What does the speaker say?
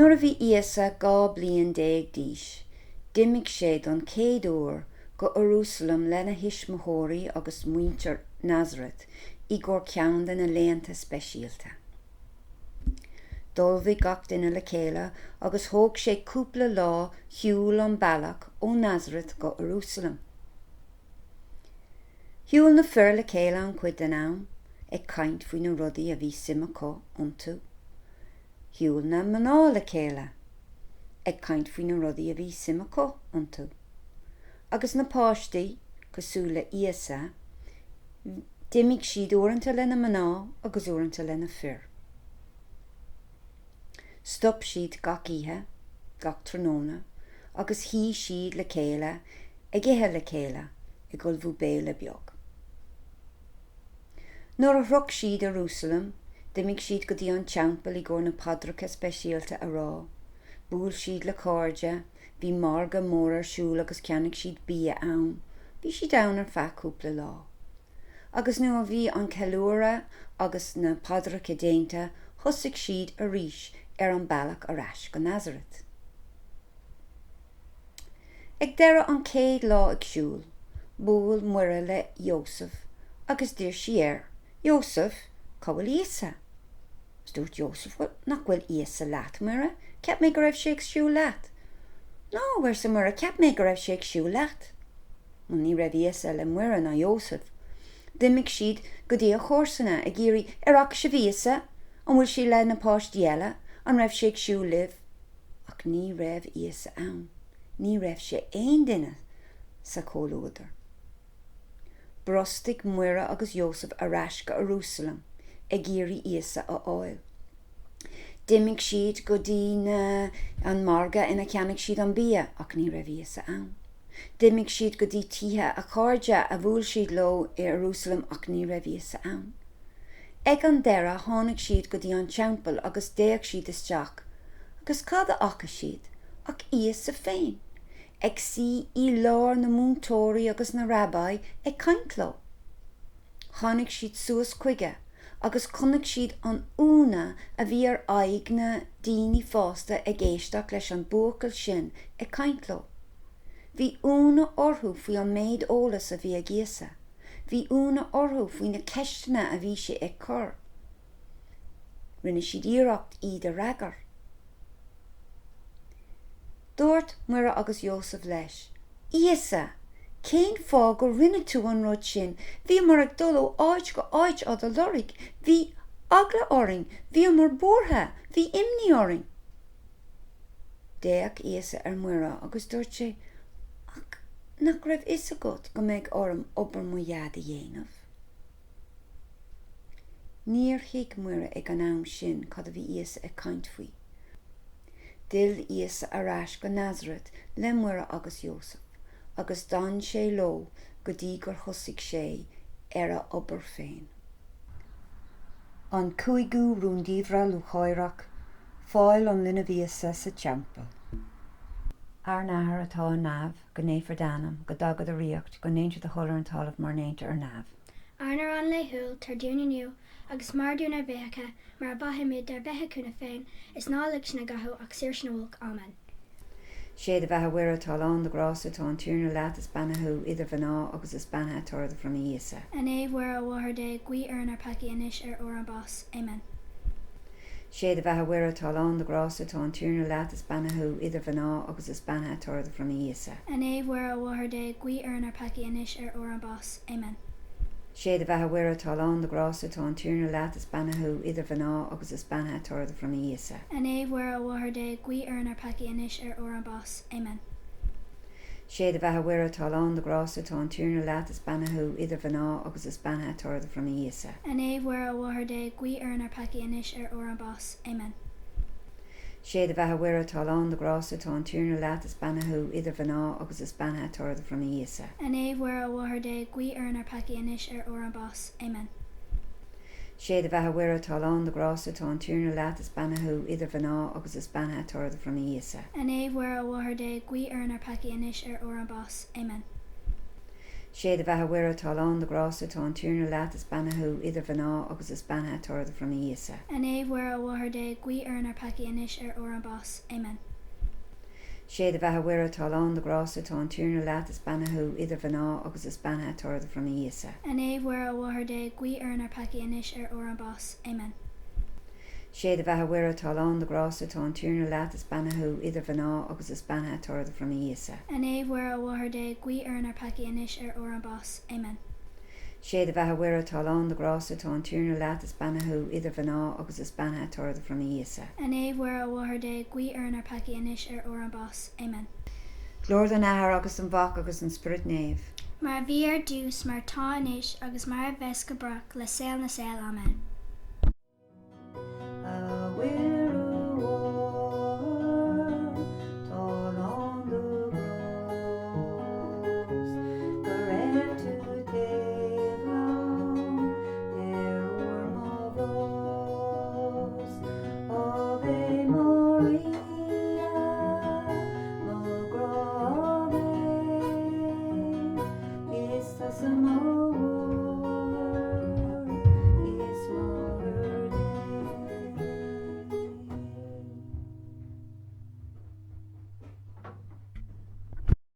Nuair a bhí Íosa 2 bliain 10 díos, d'imigh sé don 100 uair go Iarúsailéim lena hismóirí agus muintir Nazareth I gcóir ceann de na léanta speisialta. Dul bhí gach duine le chéile agus thóg sé cúpla lá shiúil an bealach ó Nazareth go Iarúsailéim. Shiúil na fear le chéile an cuid den am, ag caint faoi na rudaí a bhí simachá iontu. Shiúil na mná le chéile, ag caint faoi na rudaí a bhí simachá iontu. Agus na páistí, cosúla Íosa, d'imigh siad uaireanta lena mná agus uaireanta lena fear. Stop siad gach ihe, gach tróna, agus hí siad le chéile, ag ithe le chéile, I gcuil bhú béle beag. Nuair a throc siad Iarúsailéim, d'imigh siad go dtí an Teampall I gcóir na paidreacha speisialta a rá. Búil siad le cairde, bhí marga mór ar siúl agus ceannach siad bia ann. Bhí siad ann ar feadh cúpla lá. Agus nuair a bhí an ceiliúra agus na paidreacha déanta, thosaigh siad arís ar an bealach arás go Nazareth. Ag deireadh an 100 lá ag siúl, búil Mhuire le Iosah, agus d'iir sí Iosah, cabhfuil Íosa. Stúirt Iosah, nach bhfuil Íosa leat Mhuire, ceap mé go raibh sé ag siúl leat. No, bhair sa Mhuire, ceap mé go raibh sé ag siúl leat. Ní raibh Íosa le Mhuire na Iosah. D'imigh siad go dtí a chóirsanna ag iarraí arach sa Íosa, an bhfuil sí le na páistí eile, an raibh sé ag siúl libh, ach ní raibh Íosa ann. Ní raibh sé aon duine sa chomhlúdar. Brostigh Mhuire agus Iosah arás go Iarúsailéim, ag iarraí Íosa a fháil. D'imigh siad go dtí an marga ina cheannach siad an bia, ach ní raibh Íosa ann. D'imigh siad go dtí tithe a cairde a bhuail siad leo I Iarúsailéim, ach ní raibh Íosa ann. Ag an deireadh tháinig siad go dtí an Teampall agus déag siad isteach, agus cad a acha siad, ach Íosa féin. Ag si I lár na múntóirí agus na rabbi ag caint leo. Tháinig siad suas chuige, agus chonaic siad an úna a bhí ar aghaidh na daoine fásta ag éisteach leis an buacail sin ag caint leo. Bhí úna orthú faoi an méid ólas a bhí ag Íosa. Bhí úna orthú faoi na ceistena a bhí sé ag cur. Rinne siad iarracht iad a ragar. Dúirt Mhuire agus Iosah leis. Íosa, cén fá go rinne tú an rud sin, bhí mar ag dul ó áit go áit ad a loraigh, bhí agla oring, bhí mar bortha, bhí imní oring. Déach Íosa ar Mhuire agus dúirt sé, ach nach raibh is agat go mbeidh orm obair mo iad a dhéanamh. Níor thuig Mhuire ag an am sin cad a bhí Íosa ag caint faoi. Dil Íosa arás go Nazareth le Mhuire agus Iosah, agus dan sé leo go dtí gur thosaigh sé ar a obair féin. An 5 Rúndiamhra Lúchaireach, Fáil an Linbh Iosa sa Teampall. Ar nahar atá an námh go néfar danam go dagad a riocht go néintear de cholar an talamh mar néintear ar námh. Arnar an le húil tar dúna nniu agus mar dúna bheacha mar bahamid ar bethe cúna féin is nálaigh sna gathú ach siir sna bhulk amen. Sé de bheithe Mhuire atá lán de grású tá an tíorna leat is beannathú idir bhaná agus is beanna tarda from Íosa. An Mhuire a bháthair de gui ar an arpaci inis ar ó an bás. Amen. Sé de bheithe Mhuire atá lán de grású tá an tíorna leat is beannathú idir bhaná agus is beanna tarda from Íosa. An Mhuire a bháthair de gui ar an arpaci inis ar ó an bás. Amen. Sé de bheithe Mhuire atá lán de grású tá an tíorna leat is beannathú idir bhaná agus is beanna tarda from Íosa. An Mhuire a bháthair de gui ar an arpaci inis ar ó an bás. Amen. Sé de bheithe Mhuire atá lán de grású tá an tíorna leat is beannathú idir bhaná agus is beanna tarda from Íosa. An Mhuire a bháthair de gui ar an arpaci inis ar ó an bás. Amen. Sé de bheithe Mhuire atá lán de grású tá an tíorna leat is beannathú idir bhaná agus is beanna tarda from Íosa. An Mhuire a bháthair de gui ar an arpaci inis ar ó an bás. Amen. Sé de bheithe Mhuire atá lán de grású tá an tíorna leat is beannathú idir bhaná agus is beanna tarda from Íosa. An Mhuire a bháthair de gui ar an arpaci inis ar ó an bás. Amen. Sé a bheith huire talán de grasa tá an túna leat is bannathú idir bhaná agus is bannathe torda from Íosa. An éhhuire a bhhar de gui ar an peci inis ó an bás. Amen. Sé a bheith huire talán de grasa tá an túna leat is bannathú idir bhaná agus is bannathe torda from Íosa. An éhhuire a bhhar de gui ar an peci inis ó an bás. Amen. Sé a bheith huire talán de grasa tá an túna leat is bannathú idir bhaná agus is bannathe torda from Íosa. An éhhuire a bhhar de gui ar an peci inis ó an bás. Amen. Sé a bheith huire talán de grasa tá an túna leat is bannathú idir bhaná agus is bannathe torda from Íosa. An éhhuire a bhhar de gui ar an peci inis ó an bás. Amen. Glór an ahar agus an bhach agus an spirit néamh. Mar bhí ar dús mar tá inis agus mar a bheits go brach le scéal na scéal. Amen.